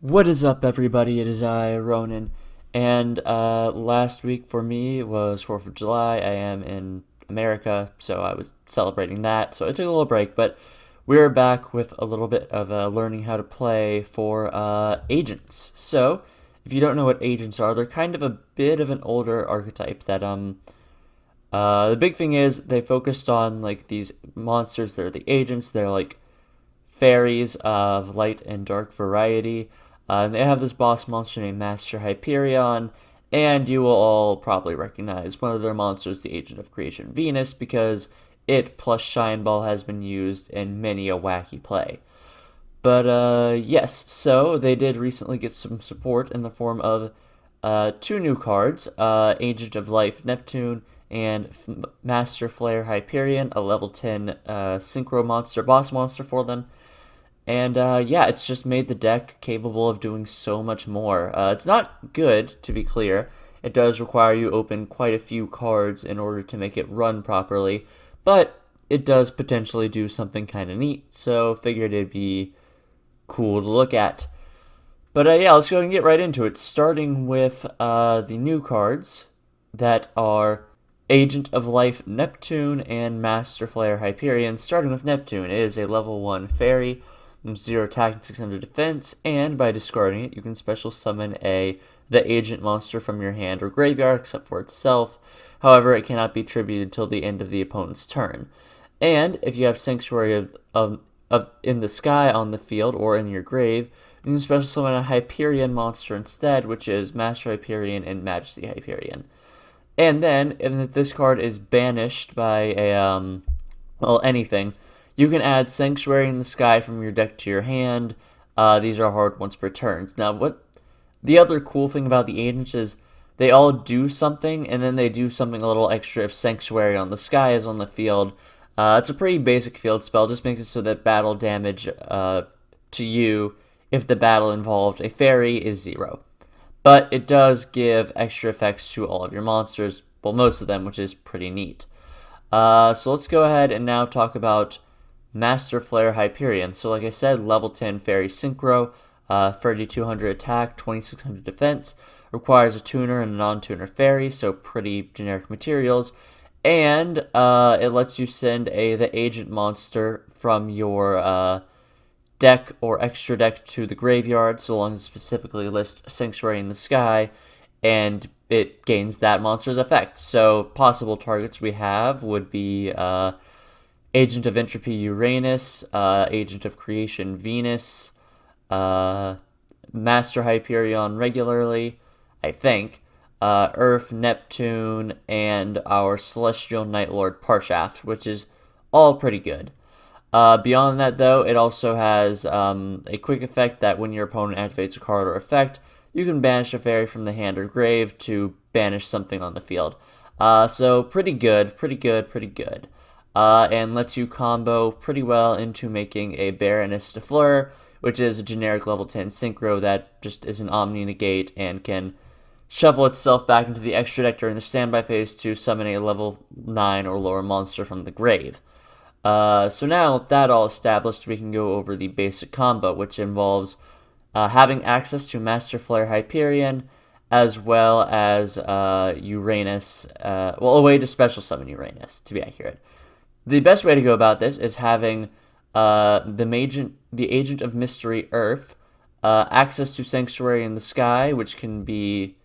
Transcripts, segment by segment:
What is up, everybody? It is I, Ronin, and last week for me was 4th of July. I am in America, so I was celebrating that, so I took a little break, but we're back with a little bit of learning how to play for agents. So, if you don't know what agents are, they're kind of a bit of an older archetype that, the big thing is they focused on, like, these monsters. They're the agents. They're, like, fairies of light and dark variety. And they have this boss monster named Master Hyperion, and you will all probably recognize one of their monsters, the Agent of Creation Venus, because it plus Shine Ball has been used in many a wacky play. But yes, so they did recently get some support in the form of two new cards, Agent of Life Neptune and Master Flare Hyperion, a level 10 synchro monster, boss monster for them. And yeah, it's just made the deck capable of doing so much more. It's not good, to be clear. It does require you open quite a few cards in order to make it run properly, but it does potentially do something kind of neat, so figured it'd be cool to look at. But yeah, let's go and get right into it, starting with the new cards that are Agent of Life Neptune and Master Flare Hyperion. Starting with Neptune, it is a level 1 fairy, 0 attack and 600 defense, and by discarding it, you can special summon the agent monster from your hand or graveyard, except for itself. However, it cannot be tributed till the end of the opponent's turn. And if you have Sanctuary of in the sky on the field or in your grave, you can special summon a Hyperion monster instead, which is Master Hyperion and Majesty Hyperion. And then, if this card is banished by anything, you can add Sanctuary in the Sky from your deck to your hand. These are hard once per turn. Now, what the other cool thing about the agents is they all do something, and then they do something a little extra if Sanctuary on the Sky is on the field. It's a pretty basic field spell, just makes it so that battle damage to you, if the battle involved a fairy, is 0. But it does give extra effects to all of your monsters, well, most of them, which is pretty neat. So let's go ahead and now talk about Master Flare Hyperion. So like I said, level 10 Fairy Synchro, 3200 attack, 2600 defense, requires a tuner and a non-tuner fairy, so pretty generic materials, and it lets you send the agent monster from your deck or extra deck to the graveyard, so long as it specifically lists Sanctuary in the Sky, and it gains that monster's effect. So possible targets we have would be Agent of Entropy Uranus, Agent of Creation Venus, Master Hyperion regularly, I think, Earth, Neptune, and our Celestial Night Lord Parshaft, which is all pretty good. Beyond that, though, it also has a quick effect that when your opponent activates a card or effect, you can banish a fairy from the hand or grave to banish something on the field. So pretty good. And lets you combo pretty well into making a Baroness de Fleur, which is a generic level 10 synchro that just is an Omni Negate and can shovel itself back into the extra deck during the standby phase to summon a level 9 or lower monster from the grave. So now, with that all established, we can go over the basic combo, which involves having access to Master Flare Hyperion, as well as Uranus, a way to special summon Uranus, to be accurate. The best way to go about this is having the Agent of Mystery Earth, access to Sanctuary in the Sky, which can be,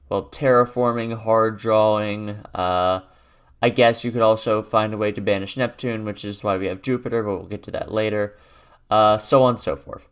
well, terraforming, hard drawing. I guess you could also find a way to banish Neptune, which is why we have Jupiter, but we'll get to that later. So on and so forth.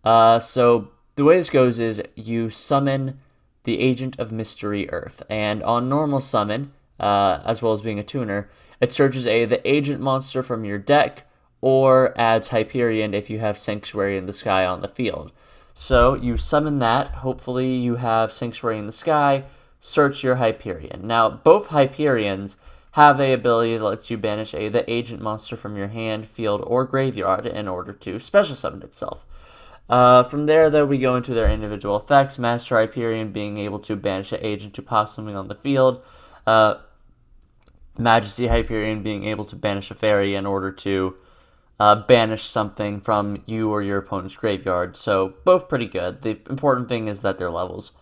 So the way this goes is you summon the Agent of Mystery Earth, and on normal summon, as well as being a tuner, it searches the agent monster from your deck, or adds Hyperion if you have Sanctuary in the Sky on the field. So you summon that, hopefully you have Sanctuary in the Sky, search your Hyperion. Now, both Hyperions have a ability that lets you banish the agent monster from your hand, field, or graveyard in order to special summon itself. From there, though, we go into their individual effects. Master Hyperion being able to banish an agent to pop something on the field. Majesty Hyperion being able to banish a fairy in order to banish something from you or your opponent's graveyard. So both pretty good. The important thing is that they're levels.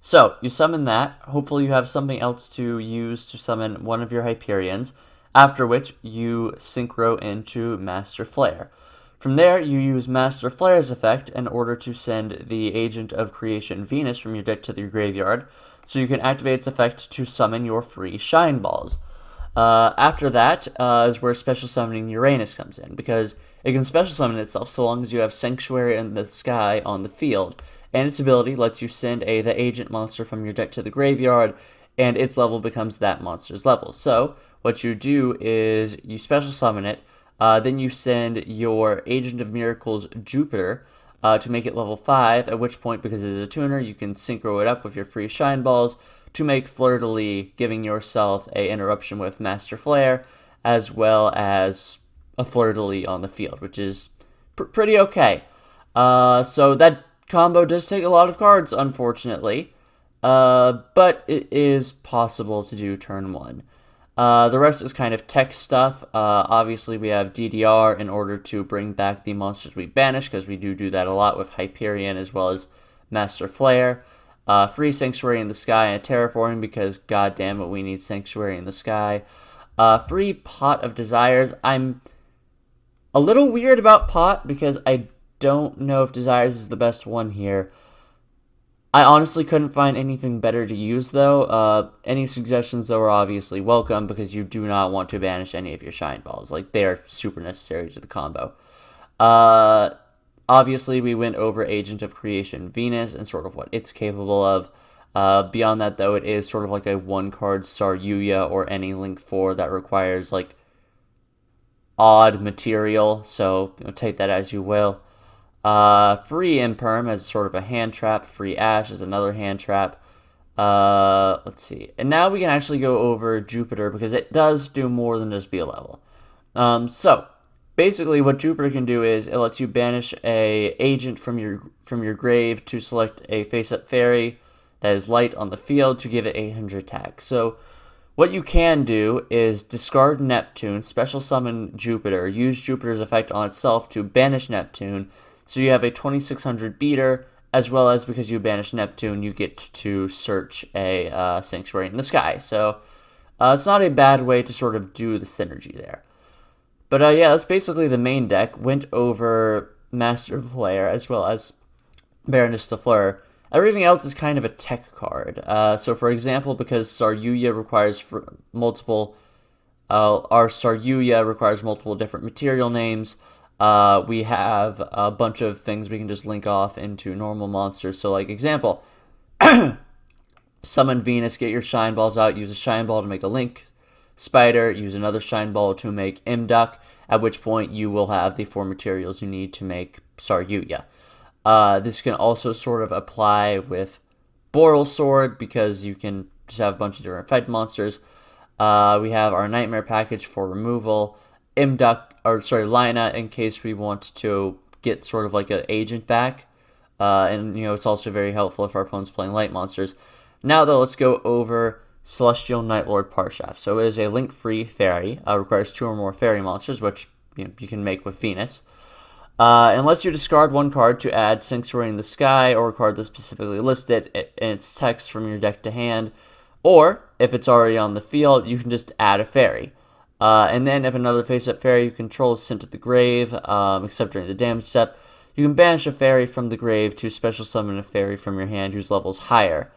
So you summon that. Hopefully you have something else to use to summon one of your Hyperions, after which you synchro into Master Flare. From there, you use Master Flare's effect in order to send the Agent of Creation Venus from your deck to your graveyard, so you can activate its effect to summon your free Shine Balls. After that is where Special Summoning Uranus comes in, because it can Special Summon itself so long as you have Sanctuary in the Sky on the field, and its ability lets you send the Agent monster from your deck to the graveyard, and its level becomes that monster's level. So, what you do is you Special Summon it, then you send your Agent of Miracles Jupiter to make it level 5, at which point, because it is a tuner, you can synchro it up with your free Shine Balls to make Fleur de Lis, giving yourself a interruption with Master Flare, as well as a Fleur de Lis on the field, which is pretty okay. So that combo does take a lot of cards, unfortunately, but it is possible to do turn 1. The rest is kind of tech stuff. Obviously, we have DDR in order to bring back the monsters we banish, because we do that a lot with Hyperion as well as Master Flare. Free Sanctuary in the Sky and Terraforming, because goddamn it, we need Sanctuary in the Sky. Free Pot of Desires. I'm a little weird about Pot, because I don't know if Desires is the best one here. I honestly couldn't find anything better to use, though. Any suggestions, though, are obviously welcome, because you do not want to banish any of your Shine Balls. Like, they are super necessary to the combo. Obviously, we went over Agent of Creation Venus and sort of what it's capable of. Beyond that, though, it is sort of like a one-card Saryuya or any Link 4 that requires, like, odd material. So, take that as you will. Free Imperm as sort of a hand trap. Free Ash as another hand trap. Let's see. And now we can actually go over Jupiter, because it does do more than just be a level. So, basically what Jupiter can do is it lets you banish a agent from your grave to select a face-up fairy that is light on the field to give it 800 attack. So, what you can do is discard Neptune, special summon Jupiter, use Jupiter's effect on itself to banish Neptune, so you have a 2600 beater, as well as, because you banish Neptune, you get to search a Sanctuary in the Sky. So it's not a bad way to sort of do the synergy there. But yeah, that's basically the main deck. Went over Master Flare, as well as Baroness de Fleur. Everything else is kind of a tech card. So for example, because Saryuya requires multiple different material names, we have a bunch of things we can just link off into normal monsters. So, like, example, summon Venus, get your Shine Balls out, use a Shine Ball to make a Link Spider, use another Shine Ball to make Imduck, at which point you will have the 4 materials you need to make Saryuya. This can also sort of apply with Boral Sword, because you can just have a bunch of different fight monsters. We have our Nightmare package for removal, Lina, in case we want to get sort of like an agent back. And, it's also very helpful if our opponent's playing light monsters. Now, though, let's go over Celestial Nightlord Parshaft. So it is a link-free fairy. Requires 2 or more fairy monsters, which you can make with Venus. And lets you discard 1 card to add Sanctuary in the Sky, or a card that's specifically listed in its text from your deck to hand. Or, if it's already on the field, you can just add a fairy. And then if another face-up fairy you control is sent to the grave, except during the damage step, you can banish a fairy from the grave to special summon a fairy from your hand whose level is higher.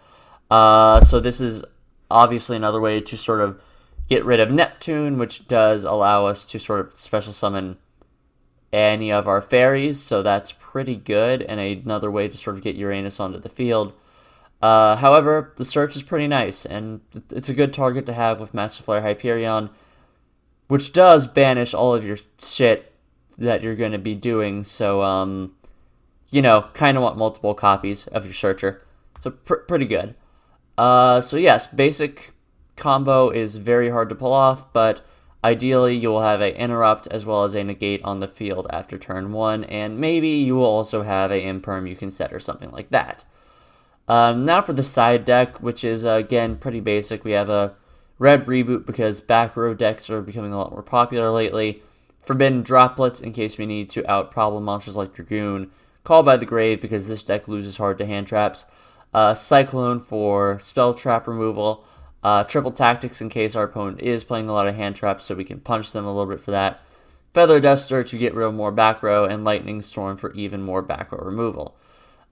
So this is obviously another way to sort of get rid of Neptune, which does allow us to sort of special summon any of our fairies, so that's pretty good, and another way to sort of get Uranus onto the field. However, the search is pretty nice, and it's a good target to have with Master Flare Hyperion, which does banish all of your shit that you're going to be doing, so, kind of want multiple copies of your searcher. So, pretty good. So yes, basic combo is very hard to pull off, but ideally you will have an interrupt as well as a negate on the field after turn 1, and maybe you will also have a imperm you can set or something like that. Now for the side deck, which is, again, pretty basic. We have a red reboot because back row decks are becoming a lot more popular lately. Forbidden Droplets in case we need to out problem monsters like Dragoon. Call by the Grave because this deck loses hard to hand traps. Cyclone for spell trap removal. Triple Tactics in case our opponent is playing a lot of hand traps so we can punish them a little bit for that. Feather Duster to get rid of more back row, and Lightning Storm for even more back row removal.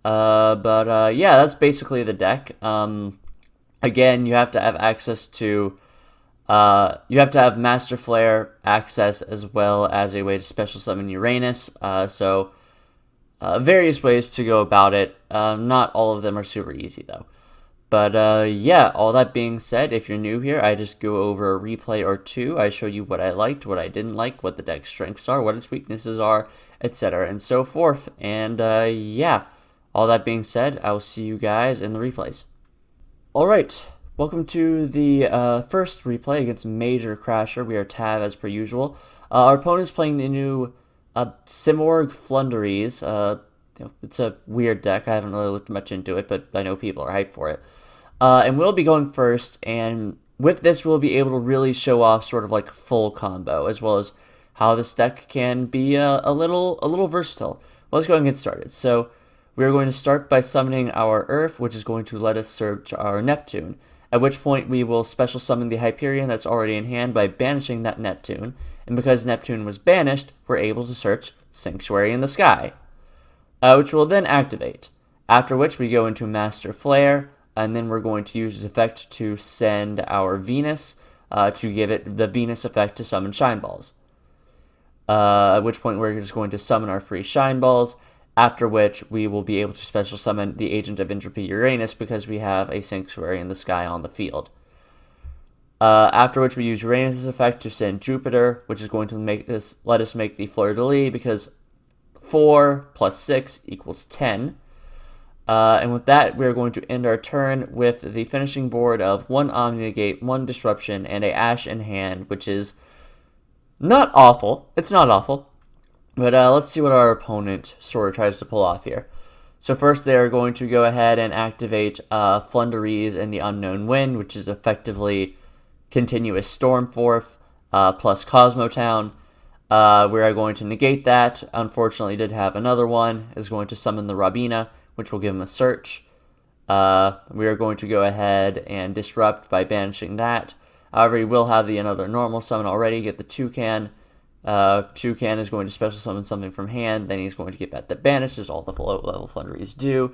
Yeah, that's basically the deck. Again, you have to have access to... you have to have Master Flare access as well as a way to special summon Uranus. Various ways to go about it. Not all of them are super easy, though. But yeah, all that being said, if you're new here, I just go over a replay or two. I show you what I liked, what I didn't like, what the deck's strengths are, what its weaknesses are, etc. and so forth. And yeah, all that being said, I will see you guys in the replays. Alright, welcome to the first replay against Major Crasher. We are Tav as per usual. Our opponent is playing the new Simorgh Flunderies. It's a weird deck. I haven't really looked much into it, but I know people are hyped for it. And we'll be going first, and with this we'll be able to really show off sort of like full combo, as well as how this deck can be a little versatile. Let's go ahead and get started. So we're going to start by summoning our Earth, which is going to let us search our Neptune, at which point we will special summon the Hyperion that's already in hand by banishing that Neptune, and because Neptune was banished, we're able to search Sanctuary in the Sky, which will then activate, after which we go into Master Flare, and then we're going to use this effect to send our Venus, to give it the Venus effect to summon Shine Balls. At which point we're just going to summon our free Shine Balls, after which we will be able to special summon the Agent of Entropy Uranus because we have a Sanctuary in the Sky on the field. After which we use Uranus' effect to send Jupiter, which is going to let us make the Fleur-de-Lis because 4 plus 6 equals 10. And with that, we're going to end our turn with the finishing board of 1 Omni-Negate, 1 Disruption, and a Ash in hand, which is not awful. It's not awful. But let's see what our opponent sort of tries to pull off here. So first, they are going to go ahead and activate Flunderies and the Unknown Wind, which is effectively Continuous Stormforth plus Cosmotown. We are going to negate that. Unfortunately, did have another one. Is going to summon the Robina, which will give him a search. We are going to go ahead and disrupt by banishing that. However, he will have another normal summon already. Get the Toucan. Toucan is going to special summon something from hand. Then he's going to get back the banish, as all the low level Flunderies do.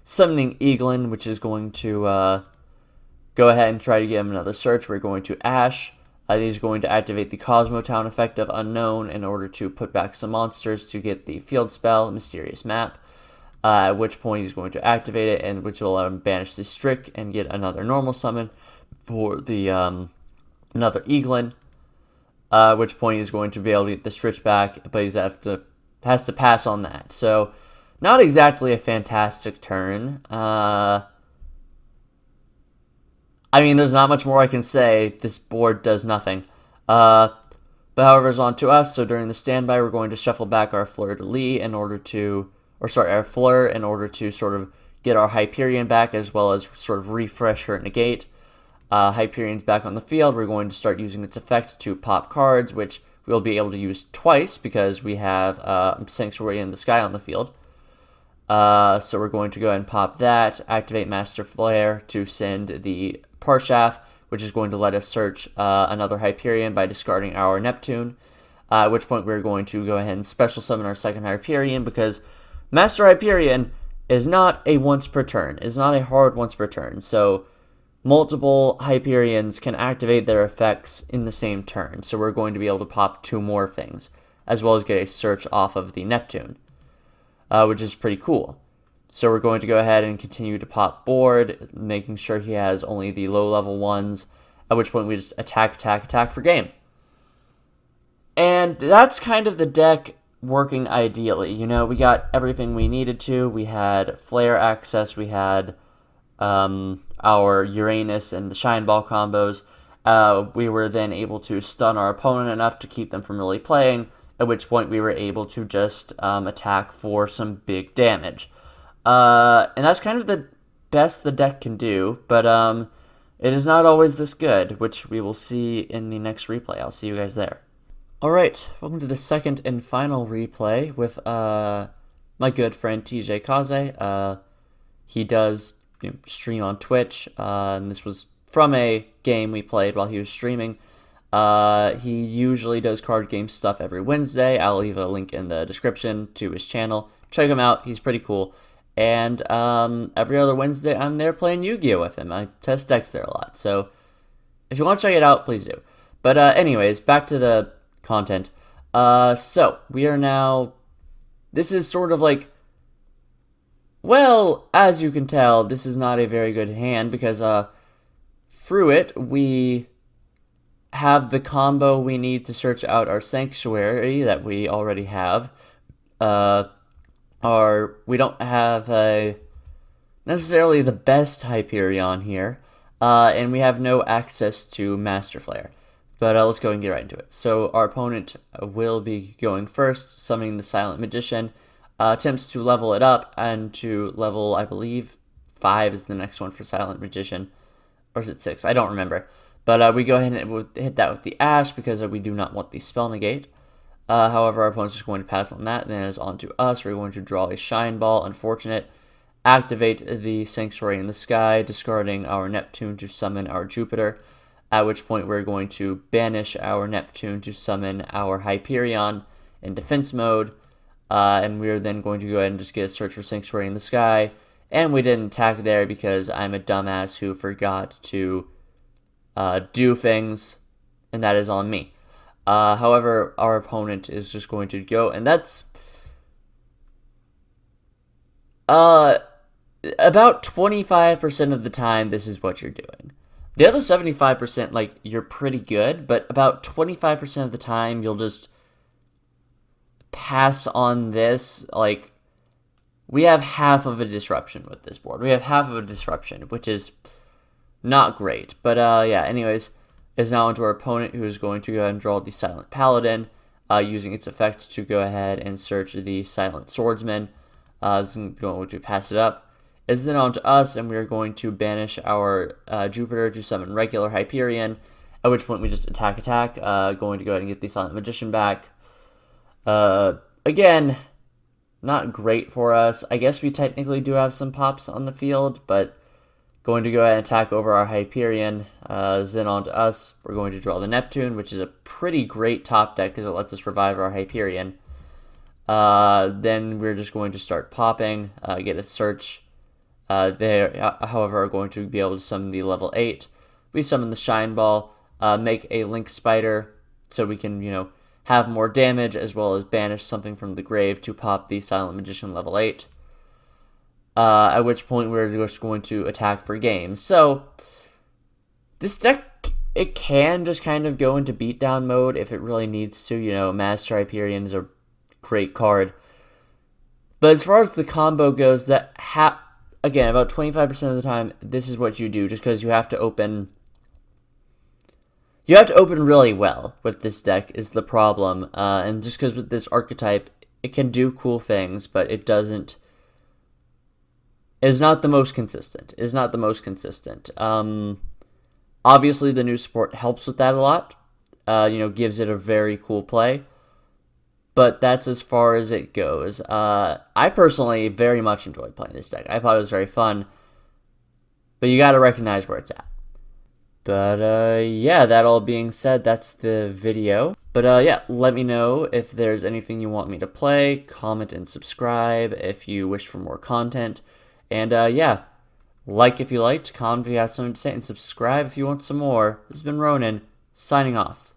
Summoning Eaglin, which is going to go ahead and try to get him another search. We're going to Ash. He's going to activate the Cosmotown effect of Unknown in order to put back some monsters to get the field spell, Mysterious Map. At which point he's going to activate it, and which will let him banish the Strick and get another normal summon for the another Eaglin. At which point he's going to be able to get the Stritch back, but has to pass on that. So, not exactly a fantastic turn. I mean, there's not much more I can say. This board does nothing. But however, it's on to us. So during the standby, we're going to shuffle back our Fleur-de-Lis our Fleur in order to sort of get our Hyperion back, as well as sort of refresh her negate. Hyperion's back on the field. We're going to start using its effect to pop cards, which we'll be able to use twice because we have Sanctuary in the Sky on the field. So we're going to go ahead and pop that, activate Master Flare to send the Parshaft, which is going to let us search another Hyperion by discarding our Neptune, at which point we're going to go ahead and special summon our second Hyperion, because Master Hyperion is not a once per turn. It's not a hard once per turn, so multiple Hyperions can activate their effects in the same turn, so we're going to be able to pop 2 more things, as well as get a search off of the Neptune, which is pretty cool. So we're going to go ahead and continue to pop board, making sure he has only the low-level ones, at which point we just attack for game. And that's kind of the deck working ideally. You know, we got everything we needed to. We had flare access, we had our Uranus and the Shine Ball combos. We were then able to stun our opponent enough to keep them from really playing, at which point we were able to just attack for some big damage. And that's kind of the best the deck can do, but it is not always this good, which we will see in the next replay. I'll see you guys there. Alright, welcome to the second and final replay with my good friend TJ Kaze. He does stream on Twitch, and this was from a game we played while he was streaming. He usually does card game stuff every Wednesday. I'll leave a link in the description to his channel. Check him out, he's pretty cool. And every other Wednesday, I'm there playing Yu-Gi-Oh! With him. I test decks there a lot, so if you want to check it out, please do. But anyways, back to the content. So we are now. This is sort of like. Well, as you can tell, this is not a very good hand because through it we have the combo we need to search out our sanctuary that we already have. We don't have necessarily the best Hyperion here, and we have no access to Master Flare. But let's go and get right into it. So our opponent will be going first, summoning the Silent Magician, attempts to level it up, and to level, I believe, 5 is the next one for Silent Magician. Or is it 6? I don't remember. But we go ahead and hit that with the Ash because we do not want the spell negate. However, our opponent's just going to pass on that, and then it's on to us. We're going to draw a Shine Ball, unfortunate. Activate the Sanctuary in the Sky, discarding our Neptune to summon our Jupiter. At which point we're going to banish our Neptune to summon our Hyperion in defense mode. And we're then going to go ahead and just get a search for Sanctuary in the Sky. And we didn't attack there because I'm a dumbass who forgot to do things. And that is on me. However, our opponent is just going to go. And that's about 25% of the time this is what you're doing. The other 75%, like, you're pretty good, but about 25% of the time, you'll just pass on this. Like, we have half of a disruption with this board. We have half of a disruption, which is not great. But, yeah, anyways, it's now into our opponent, who is going to go ahead and draw the Silent Paladin, using its effect to go ahead and search the Silent Swordsman. This is going to pass it up. Is then on to us, and we are going to banish our Jupiter to summon regular Hyperion, at which point we just attack, going to go ahead and get the Silent Magician back. Again, not great for us. I guess we technically do have some pops on the field, but going to go ahead and attack over our Hyperion. Then on to us, we're going to draw the Neptune, which is a pretty great top deck because it lets us revive our Hyperion. Then we're just going to start popping, get a search. However, are going to be able to summon the level 8. We summon the Shine Ball, make a Link Spider, so we can, have more damage, as well as banish something from the grave to pop the Silent Magician level 8. At which point we're just going to attack for game. So, this deck, it can just kind of go into beatdown mode if it really needs to. Master Hyperion is a great card. But as far as the combo goes, again, about 25% of the time, this is what you do, just because you have to open. You have to open really well with this deck is the problem, and just because with this archetype, it can do cool things, but it doesn't. Is not the most consistent. Obviously, the new support helps with that a lot. Gives it a very cool play. But that's as far as it goes. I personally very much enjoyed playing this deck. I thought it was very fun. But you gotta recognize where it's at. But, yeah, that all being said, that's the video. But, yeah, let me know if there's anything you want me to play. Comment and subscribe if you wish for more content. And, yeah, like if you liked, comment if you have something to say, and subscribe if you want some more. This has been Ronin, signing off.